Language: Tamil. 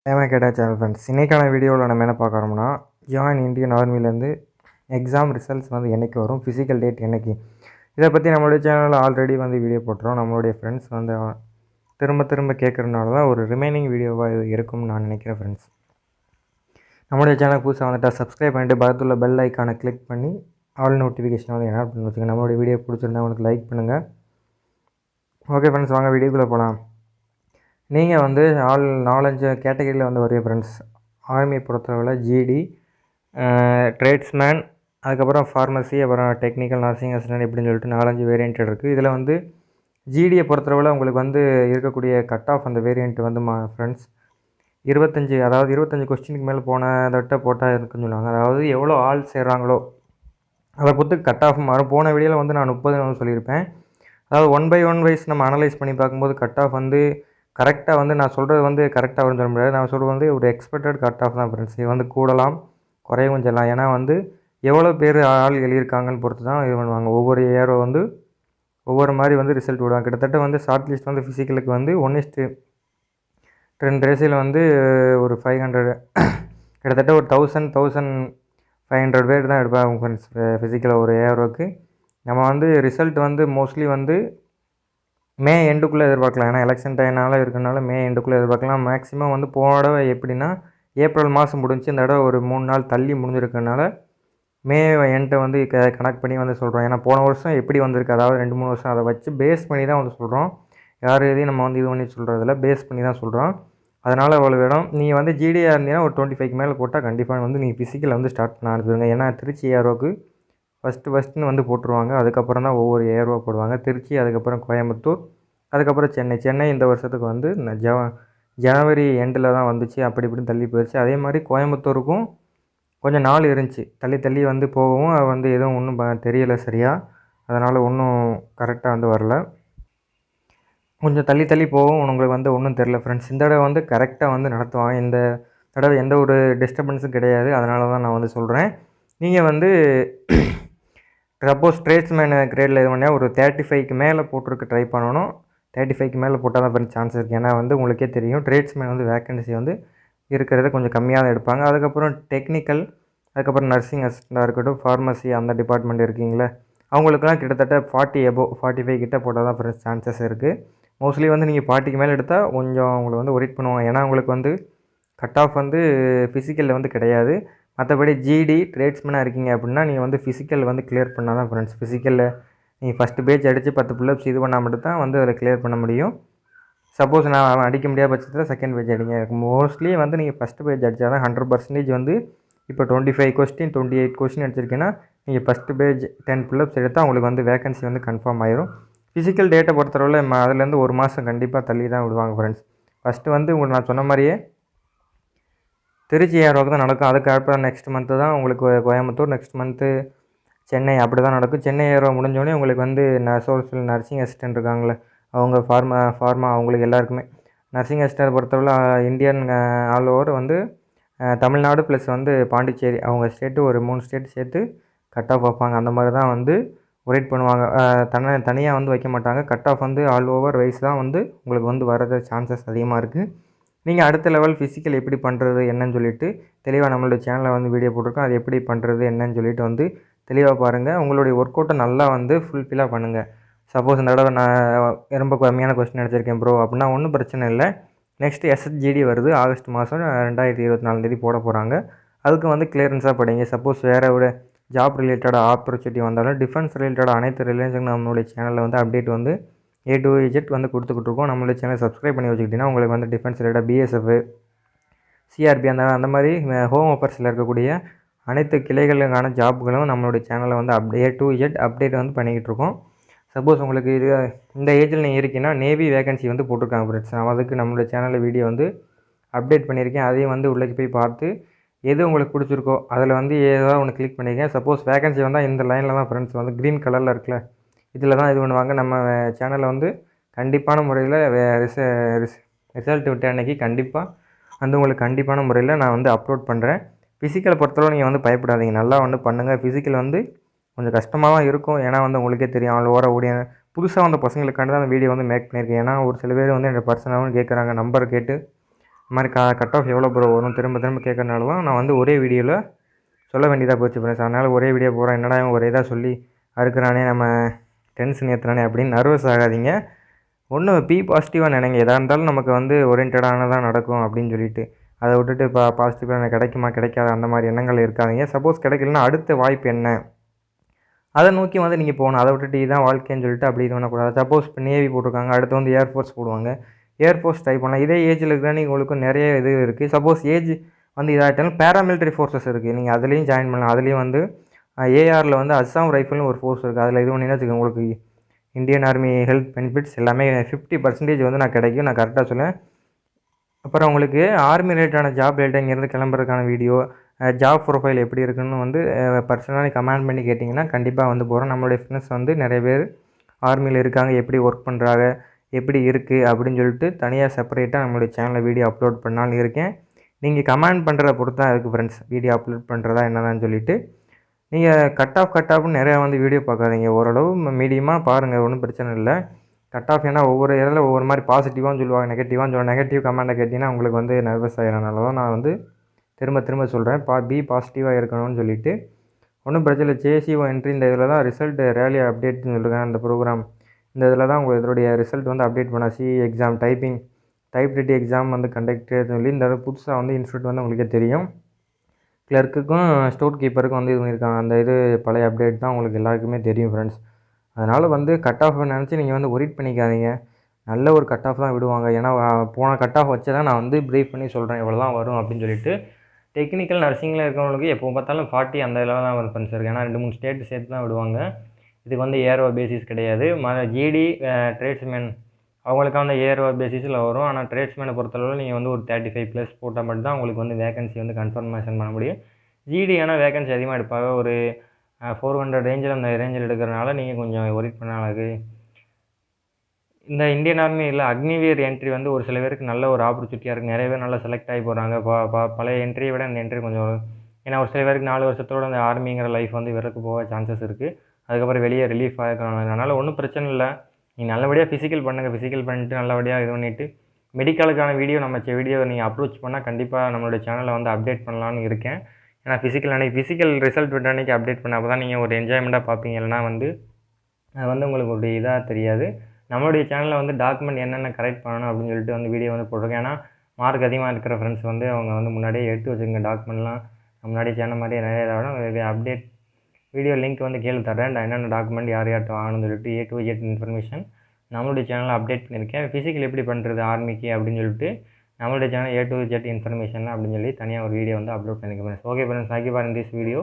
கேட்டா சேனல் ஃப்ரெண்ட்ஸ், இன்றைக்கான வீடியோவில் நம்ம என்ன பார்க்குறோம்னா, ஜாயின் இந்தியன் ஆர்மிலேருந்து எக்ஸாம் ரிசல்ட்ஸ் வந்து என்றைக்கு வரும், ஃபிசிக்கல் டேட் என்றைக்கு, இதை பற்றி நம்மளுடைய சேனலில் ஆல்ரெடி வந்து வீடியோ போட்டுறோம். நம்மளுடைய ஃப்ரெண்ட்ஸ் வந்து திரும்ப திரும்ப கேட்குறதுனால தான் ஒரு ரிமைனிங் வீடியோவாக இது இருக்கும்னு நான் நினைக்கிறேன் ஃப்ரெண்ட்ஸ். நம்மளுடைய சேனல் புதுசாக வந்துட்டால் சப்ஸ்கிரைப் பண்ணிட்டு பக்கத்தில் பெல் ஐக்கானை கிளிக் பண்ணி ஆல் நோட்டிஃபிகேஷன் வந்து என்ன பண்ணி வச்சுக்கோங்க. நம்மளுடைய வீடியோ பிடிச்சிருந்தா உங்களுக்கு லைக் பண்ணுங்கள். ஓகே ஃப்ரெண்ட்ஸ், வாங்க வீடியோக்குள்ளே போகலாம். நீங்கள் வந்து 4-5 கேட்டகரியில் வந்து வருவீங்க ஃப்ரெண்ட்ஸ். ஆர்மியை பொறுத்தளவில் ஜிடி, ட்ரேட்ஸ்மேன், அதுக்கப்புறம் ஃபார்மசி, அப்புறம் டெக்னிக்கல், நர்சிங் அசிஸ்டன்ட் இப்படின்னு சொல்லிட்டு 4-5 வேரியண்ட் இருக்குது. இதில் வந்து ஜிடியை பொறுத்தளவில் உங்களுக்கு வந்து இருக்கக்கூடிய கட் ஆஃப் அந்த வேரியண்ட் வந்து ஃப்ரெண்ட்ஸ் 25 கொஸ்டினுக்கு மேலே போன தட்ட போட்டால் இருக்குன்னு சொல்லுவாங்க. அதாவது எவ்வளோ ஆள் சேர்றாங்களோ அதை பொறுத்து கட் ஆஃப் மாறும். போன வீடியோவில் வந்து நான் 30 வந்து சொல்லியிருப்பேன். அதாவது 1 by 1 வைஸ் நம்ம அனலைஸ் பண்ணி பார்க்கும்போது கட் ஆஃப் வந்து கரெக்டாக வந்து நான் சொல்கிறது வந்து கரெக்டாக வரும்னு சொல்ல முடியாது. நான் சொல்கிறது வந்து ஒரு எக்ஸ்பெக்டட் கட் ஆஃப் தான் ஃப்ரெண்ட்ஸ். இது வந்து கூடலாம் குறையவும் செய்யலாம். ஏன்னா வந்து எவ்வளோ பேர் ஆள் எழுதியிருக்காங்கன்னு பொறுத்து தான் இது பண்ணுவாங்க. ஒவ்வொரு ஏரோ வந்து ஒவ்வொரு மாதிரி வந்து ரிசல்ட் விடுவாங்க. கிட்டத்தட்ட வந்து ஷார்ட் லிஸ்ட் வந்து ஃபிசிக்கலுக்கு வந்து 1:10 ரேஷியோவில் வந்து ஒரு 500 கிட்டத்தட்ட ஒரு 1500 பேர் தான் எடுப்பாங்க ஃப்ரெண்ட்ஸ் ஃபிசிக்கலில் ஒரு ஏரோவுக்கு. நம்ம வந்து ரிசல்ட் வந்து மோஸ்ட்லி வந்து மே எண்டுக்குள்ளே எதிர்பார்க்கலாம். ஏன்னா எலெக்ஷன் டைம்னால இருக்கிறனால மே எண்டுக்குள்ளே எதிர்பார்க்கலாம். மேக்ஸிமம் வந்து போன தடவை எப்படின்னா ஏப்ரல் மாதம் முடிஞ்சு, இந்த தடவை ஒரு 3 நாள் தள்ளி முடிஞ்சிருக்கனால மே எண்டை வந்து கனெக்ட் பண்ணி வந்து சொல்கிறோம். ஏன்னா போன வருஷம் எப்படி வந்திருக்கு, அதாவது 2-3 வருஷம் அதை வச்சு பேஸ் பண்ணி தான் வந்து சொல்கிறோம். யார் எதையும் நம்ம வந்து இது பண்ணி சொல்கிறதில்ல, பேஸ் பண்ணி தான் சொல்கிறோம். அதனால் அவ்வளோ வேணும். நீங்கள் வந்து ஜிடியாக இருந்தீங்கன்னா ஒரு 25க்கு மேலே போட்டால் கண்டிப்பாக வந்து நீங்கள் ஃபிசிக்கலை வந்து ஸ்டார்ட் பண்ண ஆரம்பிச்சுடுங்க. ஏன்னா திருச்சி ஏரோவுக்கு ஃபஸ்ட்டுன்னு வந்து போட்டுருவாங்க. அதுக்கப்புறம் தான் ஒவ்வொரு ஏரோவாக போடுவாங்க. திருச்சி, அதுக்கப்புறம் கோயம்புத்தூர், அதுக்கப்புறம் சென்னை இந்த வருஷத்துக்கு வந்து ஜனவரி எண்டில் தான் வந்துச்சு. அப்படி இப்படின்னு தள்ளி போயிடுச்சு. அதே மாதிரி கோயம்புத்தூருக்கும் கொஞ்சம் நாள் இருந்துச்சு. தள்ளி வந்து போகவும் அது வந்து எதுவும் ஒன்றும் தெரியலை சரியாக. அதனால் ஒன்றும் கரெக்டாக வந்து வரல. கொஞ்சம் தள்ளி போகவும் உங்களுக்கு வந்து ஒன்றும் தெரில ஃப்ரெண்ட்ஸ். இந்த தடவை வந்து கரெக்டாக வந்து நடத்துவாங்க. இந்த தடவை எந்த ஒரு டிஸ்டர்பன்ஸும் கிடையாது. அதனால தான் நான் வந்து சொல்கிறேன். நீங்கள் வந்து சப்போஸ் ட்ரேட்ஸ்மேன் கிரேடில் இது பண்ணால் ஒரு 35க்கு மேலே போட்டிருக்கு ட்ரை பண்ணணும். 35க்கு மேலே போட்டால் தான் ஃப்ரெண்ட்ஸ் சான்ஸ் இருக்குது. ஏன்னா வந்து உங்களுக்கே தெரியும் ட்ரேட்ஸ்மேன் வந்து வேக்கன்சி வந்து இருக்கிறத கொஞ்சம் கம்மியாக தான் எடுப்பாங்க. அதுக்கப்புறம் டெக்னிக்கல், அதுக்கப்புறம் நர்சிங் அசிஸ்டண்ட்டாக இருக்கட்டும், ஃபார்மசி அந்த டிபார்ட்மெண்ட் இருக்கீங்களே அவங்களுக்குலாம் கிட்டத்தட்ட 45 கிட்ட போட்டால் தான் ஃப்ரெண்ட்ஸ் சான்சஸ் இருக்குது. மோஸ்ட்லி வந்து நீங்கள் 40க்கு மேலே எடுத்தால் கொஞ்சம் உங்களை வந்து ஒரிட் பண்ணுவாங்க. ஏன்னா உங்களுக்கு வந்து கட் ஆஃப் வந்து ஃபிசிக்கலில் வந்து கிடையாது. மற்றபடி ஜிடி ட்ரேட்ஸ்மேனாக இருக்கீங்க அப்படின்னா நீங்கள் வந்து ஃபிசிக்கல் வந்து கிளியர் பண்ணால் தான் ஃப்ரெண்ட்ஸ். ஃபிசிக்கலில் நீங்கள் ஃபஸ்ட்டு பேஜ் அடித்து 10 புல்லப்ஸ் இது பண்ணால் மட்டும் தான் வந்து அதில் கிளியர் பண்ண முடியும். சப்போஸ் நான் அடிக்க முடியாத பட்சத்தில் செகண்ட் பேஜ் அடிங்க. மோஸ்ட்லி வந்து நீங்கள் ஃபஸ்ட்டு பேஜ் அடித்தா தான் 100% வந்து இப்போ 25 கொஸ்டின் 28 கொஸ்டின் அடிச்சிருக்கீங்கன்னா நீங்கள் ஃபஸ்ட்டு பேஜ் 10 புல்லப்ஸ் எடுத்தால் உங்களுக்கு வந்து வேகன்சி வந்து கன்ஃபார்ம் ஆயிரும். ஃபிசிக்கல் டேட்டை பொறுத்தளவில் அதுலேருந்து ஒரு மாதம் கண்டிப்பாக தள்ளி தான் விடுவாங்க ஃப்ரெண்ட்ஸ். ஃபஸ்ட்டு வந்து உங்களுக்கு நான் சொன்ன மாதிரியே திருச்சி ஏரோவுக்கு தான் நடக்கும். அதுக்கப்புறம் நெக்ஸ்ட் மந்த்து தான் உங்களுக்கு கோயம்புத்தூர், நெக்ஸ்ட் மந்த்து சென்னை, அப்படி தான் நடக்கும். சென்னை ஏரோ முடிஞ்சோடனே உங்களுக்கு வந்து நர்சிங் அசிஸ்டன்ட் இருக்காங்களே அவங்க ஃபார்மா அவங்களுக்கு எல்லாருக்குமே நர்சிங் அசிஸ்டன்ட் பொறுத்தவரை இந்தியன் ஆல் ஓவர் வந்து தமிழ்நாடு ப்ளஸ் வந்து பாண்டிச்சேரி அவங்க ஸ்டேட்டு ஒரு 3 ஸ்டேட் சேர்த்து கட் ஆஃப் வைப்பாங்க. அந்த மாதிரி தான் வந்து ஒரேட் பண்ணுவாங்க. தனியாக வந்து வைக்க மாட்டாங்க. கட் ஆஃப் வந்து ஆல் ஓவர் வைஸ் தான் வந்து உங்களுக்கு வந்து வரது சான்சஸ் அதிகமாக இருக்குது. நீங்கள் அடுத்த லெவல் ஃபிசிக்கல் எப்படி பண்ணுறது என்னன்னு சொல்லிட்டு தெளிவாக நம்மளோட சேனலில் வந்து வீடியோ போட்டிருக்கோம். அது எப்படி பண்ணுறது என்னன்னு சொல்லிட்டு வந்து தெளிவாக பாருங்கள். உங்களுடைய ஒர்க் அவுட்டை நல்லா வந்து ஃபுல்ஃபில்லாக பண்ணுங்கள். சப்போஸ் இந்த தடவை நான் ரொம்ப கம்மியான கொஸ்டின் எடுத்திருக்கேன் ப்ரோ அப்படின்னா ஒன்றும் பிரச்சனை இல்லை. நெக்ஸ்ட்டு எஸ்எஸ்ஜிடி வருது ஆகஸ்ட் மாதம் 2024 போட போகிறாங்க. அதுக்கு வந்து கிளியரன்ஸாக படிங்க. சப்போஸ் வேறு ஒரு ஜாப் ரிலேட்டடாக ஆப்பர்ச்சுனிட்டி வந்தாலும் டிஃபென்ஸ் ரிலேட்டடாக அனைத்து ரிலேஷன் நம்மளுடைய சேனலில் வந்து அப்டேட் வந்து A to Z வந்து கொடுத்துக்கிட்ருக்கோம். நம்மளுடைய சேனல் சப்ஸ்கிரைப் பண்ணி வச்சுக்கிட்டிங்கன்னா உங்களுக்கு வந்து டிஃபென்ஸ் ரிலேட்டடாக பிஎஸ்எஃப், சிஆர்பி அந்த மாதிரி ஹோம் அஃபேர்ஸில் இருக்கக்கூடிய அனைத்து கிளைகளுக்கான ஜாப்புகளும் நம்மளுடைய சேனலில் வந்து A to Z அப்டேட் வந்து பண்ணிக்கிட்டு இருக்கோம். சப்போஸ் உங்களுக்கு இது இந்த ஏஜில் நீங்கள் இருக்கீங்கன்னா நேவி வேகன்சி வந்து போட்டிருக்காங்க ஃப்ரெண்ட்ஸ். நான் அதுக்கு நம்மளுடைய சேனலில் வீடியோ வந்து அப்டேட் பண்ணியிருக்கேன். அதையும் வந்து உள்ளே போய் பார்த்து எது உங்களுக்கு பிடிச்சிருக்கோ அதில் வந்து ஏதாவது ஒன்று கிளிக் பண்ணியிருக்கேன். சப்போஸ் வேகன்சி வந்தால் இந்த லைனில் தான் ஃப்ரெண்ட்ஸ் வந்து க்ரீன் கலரில் இருக்குல்ல இதில் தான் இது பண்ணுவாங்க. நம்ம சேனலில் வந்து கண்டிப்பான முறையில் ரிசல்ட் விட்ட அன்றைக்கி கண்டிப்பாக வந்து உங்களுக்கு கண்டிப்பான முறையில் நான் வந்து அப்லோட் பண்ணுறேன். ஃபிசிக்கலை பொறுத்தளவு நீங்கள் வந்து பயப்படாதீங்க, நல்லா வந்து பண்ணுங்கள். ஃபிசிக்கல் வந்து கொஞ்சம் கஷ்டமாக தான் இருக்கும். ஏன்னா வந்து உங்களுக்கே தெரியும் ஆள் ஓடிய புதுசாக வந்த பசங்களுக்காண்டி தான் அந்த வீடியோ வந்து மேக் பண்ணியிருக்கேன். ஏன்னா ஒரு சில பேர் வந்து என்னோடய பர்சனலாகவும் கேட்குறாங்க, நம்பர் கேட்டு இந்த மாதிரி கட் ஆஃப் எவ்வளோ ப்ரோ வரும் திரும்ப திரும்ப கேட்கறனால தான் நான் வந்து ஒரே வீடியோவில் சொல்ல வேண்டியதாக போச்சு ஃப்ரெண்ட்ஸ். அதனால் ஒரே வீடியோ போகிறேன், என்னடா இவன் ஒரே இதாக சொல்லி அறுக்குறானே, நம்ம டென்ஷன் ஏற்றுறானே அப்படின்னு நர்வஸ் ஆகாதீங்க. ஒன்றும் பி பாசிட்டிவாக நினைங்க. எதாக இருந்தாலும் நமக்கு வந்து ஓரியன்டடானதான் நடக்கும் அப்படின்னு சொல்லிட்டு, அதை விட்டுட்டு இப்போ பாசிட்டிவாக எனக்கு கிடைக்குமா கிடைக்காதா அந்த மாதிரி எண்ணங்கள் இருக்காதீங்க. சப்போஸ் கிடைக்கலன்னா அடுத்த வாய்ப்பு என்ன, அதை நோக்கி வந்து நீங்கள் போகணும். அதை விட்டுட்டு இதுதான் வாழ்க்கைன்னு சொல்லிட்டு அப்படி இது பண்ணக்கூடாது. சப்போஸ் இப்போ நேவி போட்டிருக்காங்க, அடுத்து வந்து ஏர்ஃபோர்ஸ் போடுவாங்க. ஏர்ஃபோர்ஸ் ட்ரை பண்ணலாம். இதே ஏஜில் இருக்கிற உங்களுக்கும் நிறைய இது இருக்குது. சப்போஸ் ஏஜ் வந்து இதாகிட்டாலும் பேராமிலிட்டரி ஃபோர்ஸஸ் இருக்குது, நீங்கள் அதுலேயும் ஜாயின் பண்ணலாம். அதுலேயும் வந்து ஏஆரில் வந்து அஸ்ஸாம் ரைஃபிள்னு ஒரு ஃபோர்ஸ் இருக்குது. அதில் இது பண்ணிங்கன்னா வச்சுக்கோங்க, உங்களுக்கு இந்தியன் ஆர்மி ஹெல்த் பெனிஃபிட்ஸ் எல்லாமே 50% வந்து நான் கிடைக்கும், நான் கரெக்டாக சொல்லேன். அப்புறம் உங்களுக்கு ஆர்மி ரிலேட்டடான ஜாப் ரிலேட்டாக இங்கேருந்து கிளம்புறதுக்கான வீடியோ, ஜாப் ப்ரொஃபைல் எப்படி இருக்குன்னு வந்து பர்சனலாக கமெண்ட் பண்ணி கேட்டிங்கன்னா கண்டிப்பாக வந்து போகிறோம். நம்மளுடைய ஃப்ரெண்ட்ஸ் வந்து நிறைய பேர் ஆர்மியில் இருக்காங்க, எப்படி ஒர்க் பண்ணுறாங்க, எப்படி இருக்குது அப்படின்னு சொல்லிட்டு தனியாக செப்பரேட்டாக நம்மளுடைய சேனலில் வீடியோ அப்லோட் பண்ணாலும் இருக்கேன். நீங்கள் கமெண்ட் பண்ணுறத பொறுத்து தான் இருக்குது ஃப்ரெண்ட்ஸ், வீடியோ அப்லோட் பண்ணுறதா என்னதான்னு சொல்லிட்டு. நீங்கள் கட் ஆஃப்னு நிறையா வந்து வீடியோ பார்க்காதீங்க, ஓரளவு மீடியமாக பாருங்கள், ஒன்றும் பிரச்சனை இல்லை. கட் ஆஃப் ஏன்னா ஒவ்வொரு இதில் ஒவ்வொரு மாதிரி பாசிட்டிவாகவும் சொல்லுவாங்க, நெகட்டிவாகவும் சொல்லுவாங்க. நெகட்டிவ் கமெண்ட்டை கேட்டிங்கன்னா உங்களுக்கு வந்து நர்வஸ் ஆகிறனால தான் நான் வந்து திரும்ப திரும்ப சொல்கிறேன், பி பாசிட்டிவாக இருக்கணும்னு சொல்லிட்டு. ஒன்றும் பிரச்சனை இல்லை. ஜேசிஓ என்ட்ரி இந்த இதில் தான் ரிசல்ட் ரேலி அப்டேட்னு சொல்லுங்கள் அந்த ப்ரோக்ராம். இந்த இதில் தான் உங்கள் இதனுடைய ரிசல்ட் வந்து அப்டேட் பண்ண CE exam type Reddy exam வந்து கண்டக்டர்னு சொல்லி இந்த புதுசாக வந்து இன்ஸ்டியூட் வந்து உங்களுக்கே தெரியும். கிளர்க்குக்கும் ஸ்டோர் கீப்பருக்கும் வந்து இது பண்ணியிருக்காங்க. அந்த இது பழைய அப்டேட் தான் உங்களுக்கு எல்லாருக்குமே தெரியும் ஃப்ரெண்ட்ஸ். அதனால் வந்து கட் ஆஃப் நினச்சி நீங்கள் வந்து ஒரிட் பண்ணிக்காதீங்க. நல்ல ஒரு கட் ஆஃப் தான் விடுவாங்க. ஏன்னா போன கட் ஆஃப் வச்சு தான் நான் வந்து ப்ரீஃப் பண்ணி சொல்கிறேன் இவ்வளோ தான் வரும் அப்படின்னு சொல்லிட்டு. டெக்னிக்கல் நர்சிங்கில் இருக்கிறவங்களுக்கு எப்போ பார்த்தாலும் 40 அந்த இதில் தான் வரும் ஃப்ரெண்ட்ஸ் இருக்குது. ஏன்னா 2-3 ஸ்டேட் சேர்த்து தான் விடுவாங்க. இதுக்கு வந்து ஏஆர்ஓ பேசிஸ் கிடையாது. ஜிடி ட்ரேட்ஸ்மேன் அவங்களுக்காக வந்து ஏஆர்ஓ பேசிஸில் வரும். ஆனால் ட்ரேட்ஸ்மேனை பொறுத்தளவு நீங்கள் வந்து ஒரு 35+ போட்டால் மட்டும்தான் உங்களுக்கு வந்து வேகன்சி வந்து கன்ஃபர்மேஷன் பண்ண முடியும். ஜிடி ஆனால் வேகன்சி அதிகமாக எடுப்பாங்க. ஒரு 400 ரேஞ்சில் அந்த ரேஞ்சில் எடுக்கிறனால நீங்கள் கொஞ்சம் ஒரிட் பண்ண ஆகுது. இந்த இந்தியன் ஆர்மியில் அக்னிவீர் என்ட்ரி வந்து ஒரு சில பேருக்கு நல்ல ஒரு ஆப்பர்ச்சுனிட்டியாக இருக்குது. நிறைய பேர் நல்லா செலக்ட் ஆகி போகிறாங்க. பழைய என்ட்ரியை விட இந்த என்ட்ரி கொஞ்சம், ஏன்னா ஒரு சில பேருக்கு 4 வருஷத்தோட அந்த ஆர்மிங்கிற லைஃப் வந்து விறக்கு போக சான்சஸ் இருக்குது. அதுக்கப்புறம் வெளியே ரிலீஃப் ஆகிருக்கணும். அதனால் ஒன்றும் பிரச்சனை இல்லை. நீங்கள் நல்லபடியாக ஃபிசிக்கல் பண்ணுங்கள். ஃபிசிக்கல் பண்ணிட்டு நல்லபடியாக இது பண்ணிவிட்டு மெடிக்கலுக்கான வீடியோ வீடியோவை நீங்கள் அப்ரோச் பண்ணால் கண்டிப்பாக நம்மளுடைய சேனலில் வந்து அப்டேட் பண்ணலான்னு இருக்கேன். ஏன்னா ஃபிசிக்கல் ரிசல்ட் விட்ட அன்றைக்கி அப்டேட் பண்ண அப்போ தான் நீங்கள் ஒரு என்ஜாய்மெண்ட்டாக பார்ப்பீங்க. இல்லைனா வந்து அது வந்து உங்களுக்கு ஒரு இதாக தெரியாது. நம்மளுடைய சேனலில் வந்து டாக்குமெண்ட் என்னென்ன கரெக்ட் பண்ணணும் அப்படின்னு சொல்லிட்டு வந்து வீடியோ வந்து போட்டிருக்கேன். ஏன்னா மார்க் அதிகமாக இருக்கிற ஃப்ரெண்ட்ஸ் வந்து அவங்க வந்து முன்னாடியே எடுத்து வச்சுருங்க டாக்குமெண்ட்லாம். முன்னாடியே சேனல் மாதிரியே நிறைய இதாக அப்டேட் வீடியோ லிங்க் வந்து கீழே தரேன். என்னென்ன டாக்குமெண்ட் யார் யார்கிட்ட வாங்கணும்னு சொல்லிட்டு A to Z இன்ஃபர்மேஷன் நம்மளுடைய சேனலில் அப்டேட் பண்ணியிருக்கேன். ஃபிசிக்கல் எப்படி பண்ணுறது ஆர்மிக்கு அப்படின்னு சொல்லிட்டு நம்மளுடைய channel A to Z information அப்படின்னு சொல்லி தனியாக ஒரு வீடியோ வந்து அப்லோட் பண்ணியிருக்கேன். Okay friends, thank you for this video.